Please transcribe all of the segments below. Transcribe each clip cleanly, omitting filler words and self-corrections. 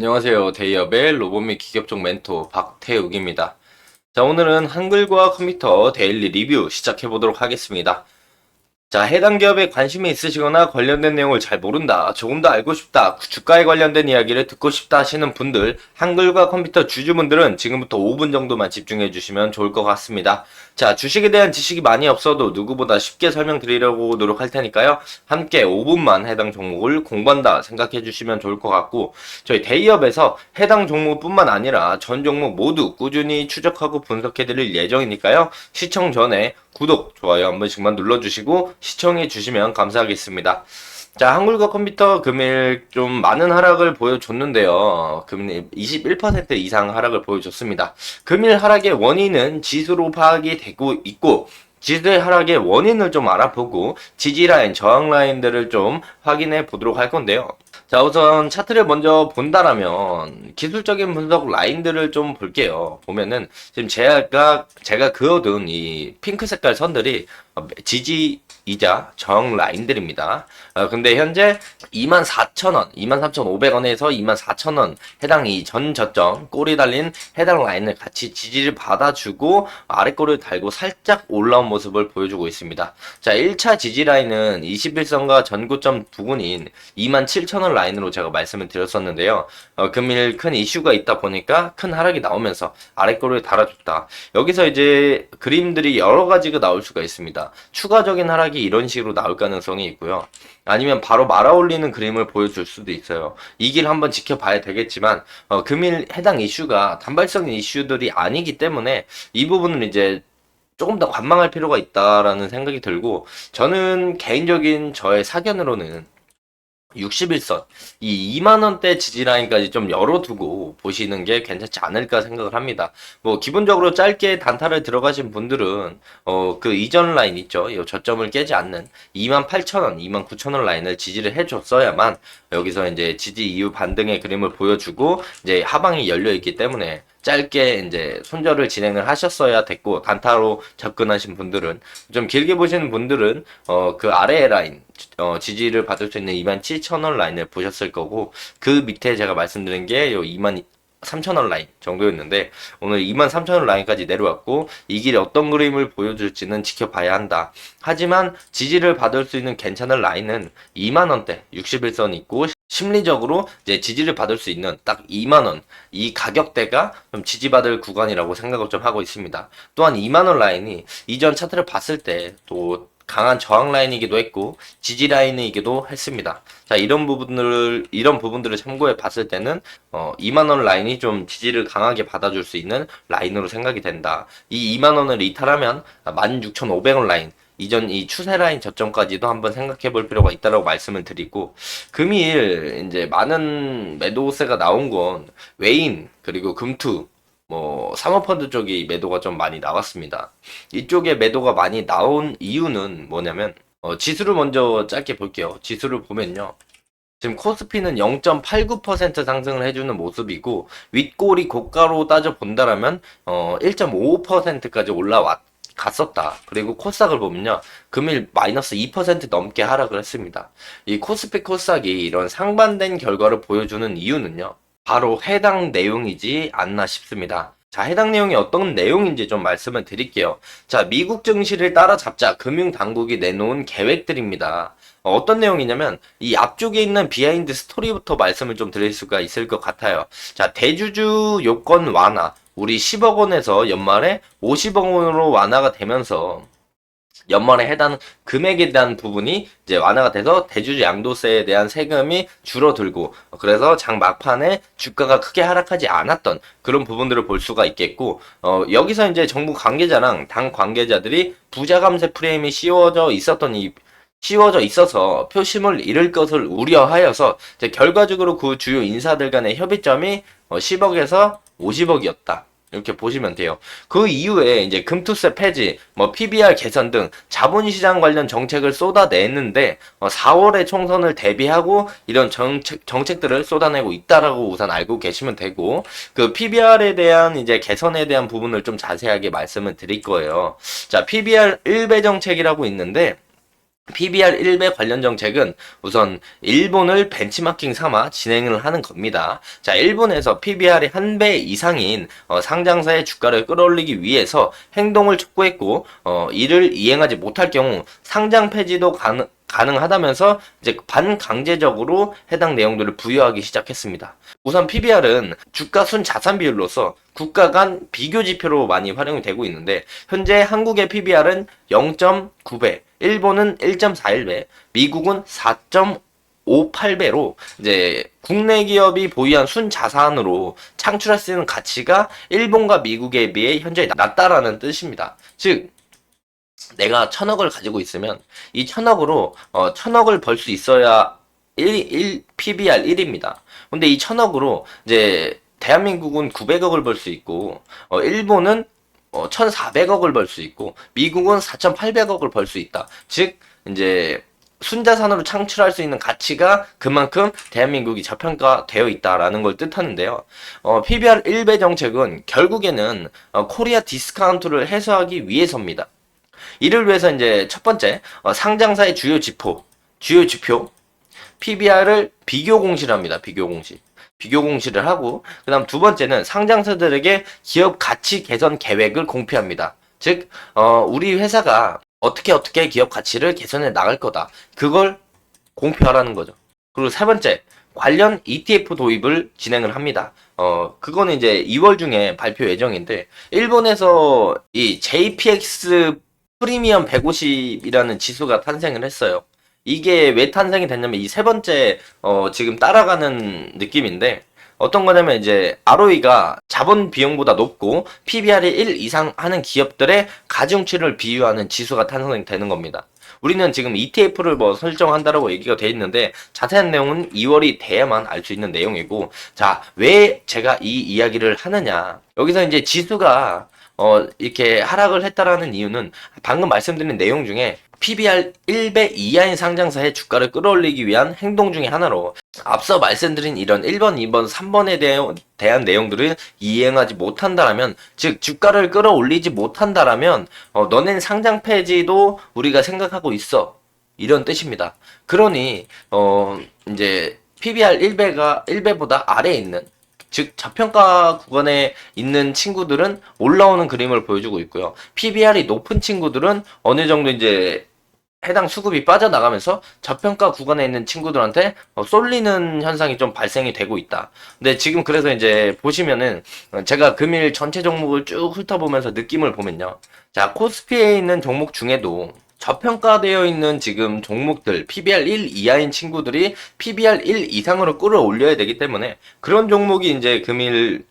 안녕하세요. 데이업의 로봇 및 기계업종 멘토 박태욱입니다. 자, 오늘은 한글과 컴퓨터 데일리 리뷰 시작해 보도록 하겠습니다. 자, 해당 기업에 관심이 있으시거나 관련된 내용을 잘 모른다, 조금 더 알고 싶다, 주가에 관련된 이야기를 듣고 싶다 하시는 분들, 한글과 컴퓨터 주주분들은 지금부터 5분 정도만 집중해 주시면 좋을 것 같습니다. 자, 주식에 대한 지식이 많이 없어도 누구보다 쉽게 설명드리려고 노력할 테니까요. 함께 5분만 해당 종목을 공부한다 생각해 주시면 좋을 것 같고, 저희 데이업에서 해당 종목뿐만 아니라 전 종목 모두 꾸준히 추적하고 분석해 드릴 예정이니까요. 시청 전에 구독, 좋아요 한 번씩만 눌러주시고 시청해 주시면 감사하겠습니다. 자, 한글과 컴퓨터 금일 좀 많은 하락을 보여줬는데요. 금일 21% 이상 하락을 보여줬습니다. 금일 하락의 원인은 지수로 파악이 되고 있고, 지수의 하락의 원인을 좀 알아보고 지지라인, 저항라인들을 좀 확인해 보도록 할 건데요. 자, 우선 차트를 먼저 본다라면 기술적인 분석 라인들을 좀 볼게요. 보면은 지금 제가 그어둔 이 핑크 색깔 선들이 지지이자 저항 라인들입니다. 근데 현재 24,000원, 23,500원에서 24,000원 해당 이 전 저점 꼬리 달린 해당 라인을 같이 지지를 받아주고 아래꼬리를 달고 살짝 올라온 모습을 보여주고 있습니다. 자, 1차 지지 라인은 21선과 전고점 부근인 27,000원 라인으로 제가 말씀을 드렸었는데요. 금일 큰 이슈가 있다 보니까 큰 하락이 나오면서 아래꼬리를 달아줬다. 여기서 이제 그림들이 여러 가지가 나올 수가 있습니다. 추가적인 하락이 이런 식으로 나올 가능성이 있고요. 아니면 바로 말아올리는 그림을 보여줄 수도 있어요. 이 길 한번 지켜봐야 되겠지만 금일 해당 이슈가 단발성인 이슈들이 아니기 때문에 이 부분은 이제 조금 더 관망할 필요가 있다라는 생각이 들고, 저는 개인적인 저의 사견으로는 61선, 이 2만원대 지지라인까지 좀 열어두고 보시는 게 괜찮지 않을까 생각을 합니다. 뭐, 기본적으로 짧게 단타를 들어가신 분들은, 그 이전 라인 있죠. 이 저점을 깨지 않는 28,000원, 29,000원 라인을 지지를 해줬어야만, 여기서 이제 지지 이후 반등의 그림을 보여주고, 이제 하방이 열려있기 때문에, 짧게 이제 손절을 진행을 하셨어야 됐고, 단타로 접근하신 분들은, 좀 길게 보시는 분들은 그 아래 라인, 지지를 받을 수 있는 27,000원 라인을 보셨을 거고, 그 밑에 제가 말씀드린 게 요 23,000원 라인 정도였는데, 오늘 23,000원 라인까지 내려왔고, 이 길에 어떤 그림을 보여줄지는 지켜봐야 한다. 하지만 지지를 받을 수 있는 괜찮은 라인은 2만원대 61선 있고, 심리적으로 이제 지지를 받을 수 있는 딱 2만원, 이 가격대가 좀 지지받을 구간이라고 생각을 좀 하고 있습니다. 또한 2만원 라인이 이전 차트를 봤을 때 또 강한 저항 라인이기도 했고 지지 라인이기도 했습니다. 자, 이런 부분들을 참고해 봤을 때는 2만 원 라인이 좀 지지를 강하게 받아줄 수 있는 라인으로 생각이 된다. 이 2만 원을 이탈하면 16,500원 라인, 이전 이 추세 라인 저점까지도 한번 생각해 볼 필요가 있다라고 말씀을 드리고, 금일 이제 많은 매도세가 나온 건 외인 그리고 금투, 뭐 사모펀드 쪽이 매도가 좀 많이 나왔습니다. 이쪽에 매도가 많이 나온 이유는 뭐냐면, 지수를 먼저 짧게 볼게요. 지수를 보면요, 지금 코스피는 0.89% 상승을 해주는 모습이고, 윗골이 고가로 따져 본다라면 1.55%까지 갔었다. 그리고 코스닥을 보면요, 금일 마이너스 2% 넘게 하락을 했습니다. 이 코스피 코스닥이 이런 상반된 결과를 보여주는 이유는요, 바로 해당 내용이지 않나 싶습니다. 자, 해당 내용이 어떤 내용인지 좀 말씀을 드릴게요. 자, 미국 증시를 따라잡자 금융당국이 내놓은 계획들입니다. 어떤 내용이냐면, 이 앞쪽에 있는 비하인드 스토리부터 말씀을 좀 드릴 수가 있을 것 같아요. 자, 대주주 요건 완화. 우리 10억 원에서 연말에 50억 원으로 완화가 되면서, 연말에 해당 금액에 대한 부분이 이제 완화가 돼서 대주주 양도세에 대한 세금이 줄어들고, 그래서 장 막판에 주가가 크게 하락하지 않았던 그런 부분들을 볼 수가 있겠고, 여기서 이제 정부 관계자랑 당 관계자들이 부자 감세 프레임이 씌워져 있어서 표심을 잃을 것을 우려하여서 이제 결과적으로 그 주요 인사들 간의 협의점이 10억에서 50억이었다. 이렇게 보시면 돼요. 그 이후에 이제 금투세 폐지, 뭐 PBR 개선 등 자본시장 관련 정책을 쏟아내는데, 4월에 총선을 대비하고 이런 정책들을 쏟아내고 있다라고 우선 알고 계시면 되고, 그 PBR에 대한 이제 개선에 대한 부분을 좀 자세하게 말씀을 드릴 거예요. 자, PBR 1배 정책이라고 있는데, PBR 1배 관련 정책은 우선 일본을 벤치마킹 삼아 진행을 하는 겁니다. 자, 일본에서 PBR이 한 배 이상인 상장사의 주가를 끌어올리기 위해서 행동을 촉구했고 이를 이행하지 못할 경우 상장 폐지도 가능하다면서 이제 반강제적으로 해당 내용들을 부여하기 시작했습니다. 우선 PBR은 주가 순 자산 비율로서 국가 간 비교 지표로 많이 활용이 되고 있는데 현재 한국의 PBR은 0.9배, 일본은 1.41배, 미국은 4.58배로 이제 국내 기업이 보유한 순 자산으로 창출할 수 있는 가치가 일본과 미국에 비해 현재 낮다라는 뜻입니다. 즉 내가 1,000억을 가지고 있으면 이 1,000억으로 1,000억을 벌 수 있어야 PBR 1입니다. 근데 이 1,000억으로 이제 대한민국은 900억을 벌 수 있고 일본은 1,400억을 벌 수 있고 미국은 4,800억을 벌 수 있다. 즉 이제 순자산으로 창출할 수 있는 가치가 그만큼 대한민국이 저평가되어 있다라는 걸 뜻하는데요. PBR 1배 정책은 결국에는 코리아 디스카운트를 해소하기 위해서입니다. 이를 위해서 이제 첫 번째 상장사의 주요 지표 PBR을 비교 공시를 합니다. 비교 공시를 하고 그다음 두 번째는 상장사들에게 기업 가치 개선 계획을 공표합니다. 즉 우리 회사가 어떻게 기업 가치를 개선해 나갈 거다. 그걸 공표하라는 거죠. 그리고 세 번째 관련 ETF 도입을 진행을 합니다. 그거는 이제 2월 중에 발표 예정인데 일본에서 이 JPX 프리미엄 150이라는 지수가 탄생을 했어요. 이게 왜 탄생이 됐냐면 이 세 번째 지금 따라가는 느낌인데 어떤 거냐면 이제 ROE가 자본 비용보다 높고 PBR이 1 이상 하는 기업들의 가중치를 비유하는 지수가 탄생되는 겁니다. 우리는 지금 ETF를 뭐 설정한다라고 얘기가 돼 있는데 자세한 내용은 2월이 돼야만 알 수 있는 내용이고 자, 왜 제가 이 이야기를 하느냐. 여기서 이제 지수가 이렇게 하락을 했다라는 이유는 방금 말씀드린 내용 중에 PBR 1배 이하인 상장사의 주가를 끌어올리기 위한 행동 중에 하나로 앞서 말씀드린 이런 1번, 2번, 3번에 대한 내용들을 이행하지 못한다라면 즉 주가를 끌어올리지 못한다라면 너넨 상장 폐지도 우리가 생각하고 있어. 이런 뜻입니다. 그러니 이제 PBR 1배보다 아래에 있는 즉 저평가 구간에 있는 친구들은 올라오는 그림을 보여주고 있고요. PBR이 높은 친구들은 어느 정도 이제 해당 수급이 빠져나가면서 저평가 구간에 있는 친구들한테 쏠리는 현상이 좀 발생이 되고 있다. 근데 지금 그래서 이제 보시면은 제가 금일 전체 종목을 쭉 훑어보면서 느낌을 보면요. 자, 코스피에 있는 종목 중에도 저평가되어 있는 지금 종목들 PBR 1 이하인 친구들이 PBR 1 이상으로 끌어올려야 되기 때문에 그런 종목이 이제 금일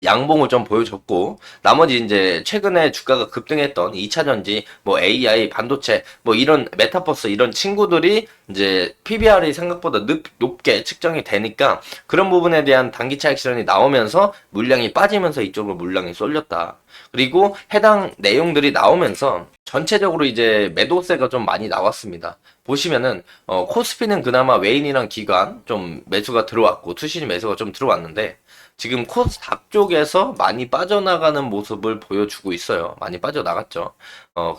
양봉을 좀 보여줬고 나머지 이제 최근에 주가가 급등했던 2차전지 뭐 AI 반도체 뭐 이런 메타버스 이런 친구들이 이제 PBR이 생각보다 높게 측정이 되니까 그런 부분에 대한 단기 차익 실현이 나오면서 물량이 빠지면서 이쪽으로 물량이 쏠렸다. 그리고 해당 내용들이 나오면서 전체적으로 이제 매도세가 좀 많이 나왔습니다. 보시면은 코스피는 그나마 외인이랑 기관 좀 매수가 들어왔고 투신 매수가 좀 들어왔는데 지금 코스닥 쪽에서 많이 빠져나가는 모습을 보여주고 있어요. 많이 빠져나갔죠.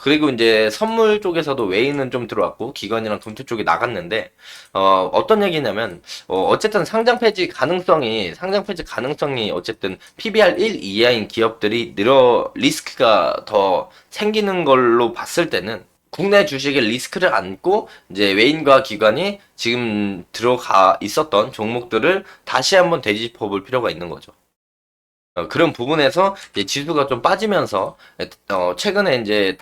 그리고 이제 선물 쪽에서도 외인은 좀 들어왔고 기관이랑 금투 쪽이 나갔는데 어떤 얘기냐면 어쨌든 상장 폐지 가능성이 어쨌든 PBR 1 이하인 기업들이 리스크가 더 생기는 걸로 봤을 때는 국내 주식의 리스크를 안고 이제 외인과 기관이 지금 들어가 있었던 종목들을 다시 한번 되짚어 볼 필요가 있는 거죠. 그런 부분에서 이제 지수가 좀 빠지면서 최근에 이제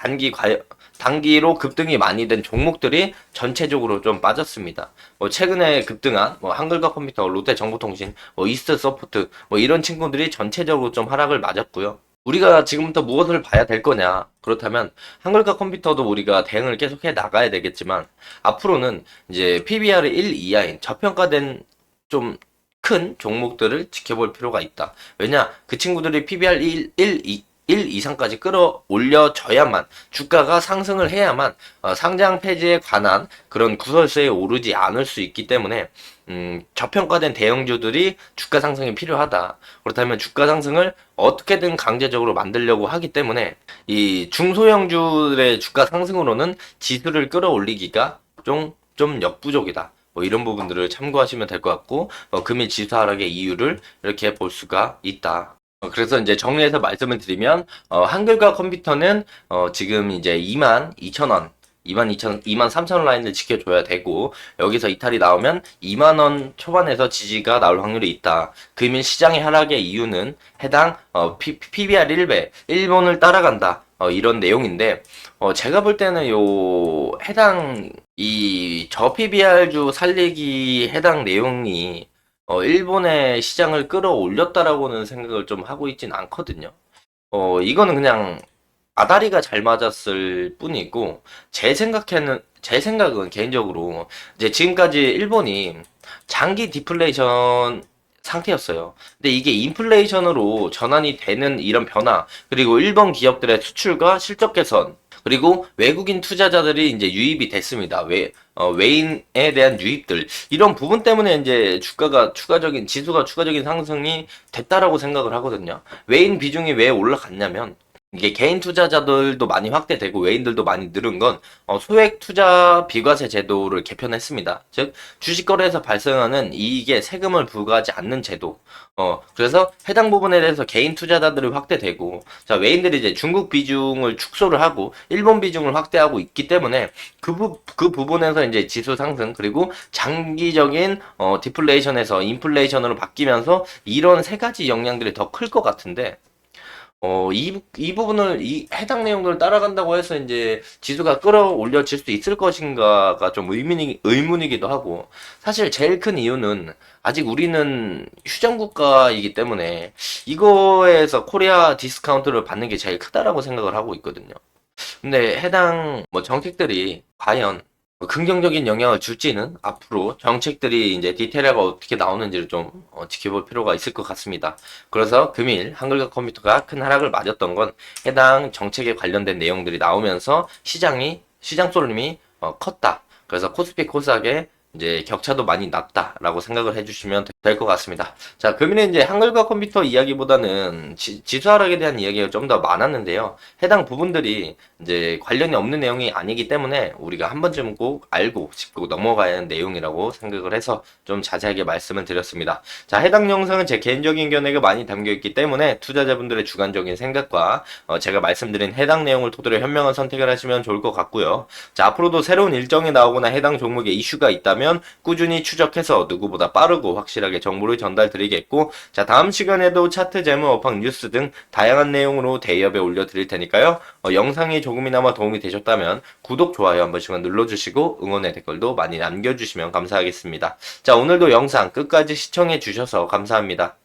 단기로 급등이 많이 된 종목들이 전체적으로 좀 빠졌습니다. 최근에 급등한 한글과 컴퓨터, 롯데정보통신, 이스트소프트 이런 친구들이 전체적으로 좀 하락을 맞았고요. 우리가 지금부터 무엇을 봐야 될 거냐? 그렇다면 한글과 컴퓨터도 우리가 대응을 계속해 나가야 되겠지만 앞으로는 이제 PBR이 1 이하인 저평가된 좀 큰 종목들을 지켜볼 필요가 있다. 왜냐? 그 친구들이 PBR 1 이상까지 끌어올려져야만 주가가 상승을 해야만 상장 폐지에 관한 그런 구설수에 오르지 않을 수 있기 때문에 저평가된 대형주들이 주가 상승이 필요하다. 그렇다면 주가 상승을 어떻게든 강제적으로 만들려고 하기 때문에 이 중소형주들의 주가 상승으로는 지수를 끌어올리기가 좀 역부족이다. 뭐 이런 부분들을 참고하시면 될 것 같고 금일 지수 하락의 이유를 이렇게 볼 수가 있다. 그래서 이제 정리해서 말씀을 드리면 한글과 컴퓨터는 지금 이제 22,000원 23,000원 라인을 지켜줘야 되고 여기서 이탈이 나오면 2만원 초반에서 지지가 나올 확률이 있다. 금일 시장의 하락의 이유는 해당 PBR 1배 일본을 따라간다. 이런 내용인데 제가 볼 때는 요 해당 이 저 PBR주 살리기 해당 내용이 일본의 시장을 끌어올렸다라고는 생각을 좀 하고 있진 않거든요. 이거는 그냥 아다리가 잘 맞았을 뿐이고, 제 생각은 개인적으로, 이제 지금까지 일본이 장기 디플레이션 상태였어요. 근데 이게 인플레이션으로 전환이 되는 이런 변화, 그리고 일본 기업들의 수출과 실적 개선, 그리고 외국인 투자자들이 이제 유입이 됐습니다. 외인에 대한 유입들. 이런 부분 때문에 이제 지수가 추가적인 상승이 됐다라고 생각을 하거든요. 외인 비중이 왜 올라갔냐면, 이게 개인 투자자들도 많이 확대되고 외인들도 많이 늘은 건 소액 투자 비과세 제도를 개편했습니다. 즉 주식거래에서 발생하는 이익에 세금을 부과하지 않는 제도. 그래서 해당 부분에 대해서 개인 투자자들이 확대되고 자 외인들이 이제 중국 비중을 축소를 하고 일본 비중을 확대하고 있기 때문에 그 부분에서 이제 지수 상승 그리고 장기적인 디플레이션에서 인플레이션으로 바뀌면서 이런 세 가지 영향들이 더 클 것 같은데. 이 부분을, 해당 내용들을 따라간다고 해서 이제 지수가 끌어올려질 수 있을 것인가가 좀 의문이기도 하고, 사실 제일 큰 이유는 아직 우리는 휴전국가이기 때문에 이거에서 코리아 디스카운트를 받는 게 제일 크다라고 생각을 하고 있거든요. 근데 해당 뭐 정책들이 과연 긍정적인 영향을 줄지는 앞으로 정책들이 이제 디테일하게 어떻게 나오는지를 좀 지켜볼 필요가 있을 것 같습니다. 그래서 금일 한글과 컴퓨터가 큰 하락을 맞았던 건 해당 정책에 관련된 내용들이 나오면서 시장 쏠림이 컸다. 그래서 코스피 코스닥에 이제 격차도 많이 났다라고 생각을 해주시면 될 것 같습니다. 자, 금일은 이제 한글과 컴퓨터 이야기보다는 지수 하락에 대한 이야기가 좀 더 많았는데요. 해당 부분들이 이제 관련이 없는 내용이 아니기 때문에 우리가 한 번쯤 꼭 알고 짚고 넘어가야 하는 내용이라고 생각을 해서 좀 자세하게 말씀을 드렸습니다. 자, 해당 영상은 제 개인적인 견해가 많이 담겨 있기 때문에 투자자분들의 주관적인 생각과 제가 말씀드린 해당 내용을 토대로 현명한 선택을 하시면 좋을 것 같고요. 자, 앞으로도 새로운 일정이 나오거나 해당 종목에 이슈가 있다면 꾸준히 추적해서 누구보다 빠르고 확실하게 정보를 전달드리겠고, 자, 다음 시간에도 차트, 재무, 업황, 뉴스 등 다양한 내용으로 대여배 올려드릴 테니까요. 영상이 조금이나마 도움이 되셨다면 구독, 좋아요 한 번씩만 눌러주시고 응원의 댓글도 많이 남겨주시면 감사하겠습니다. 자, 오늘도 영상 끝까지 시청해 주셔서 감사합니다.